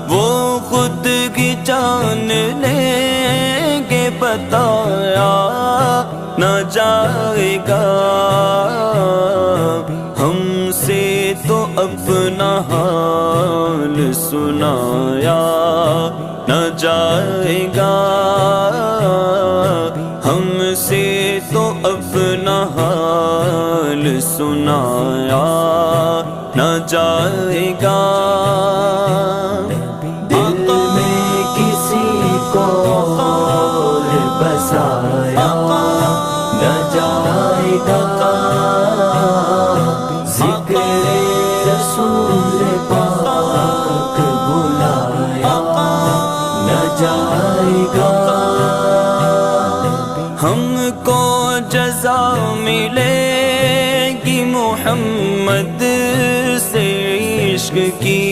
وہ خود کی جان لیں گے بتایا نہ جائے گا، ہم سے تو اپنا حال سنایا نہ جائے گا، ہم سے تو اپنا حال سنایا نہ جائے گا۔ دل میں کسی کو اور بسایا نہ جائے گا، ذکر رسول پاک بلایا نہ جائے گا۔ ہم کو جزا ملے گی محمد سے عشق کی،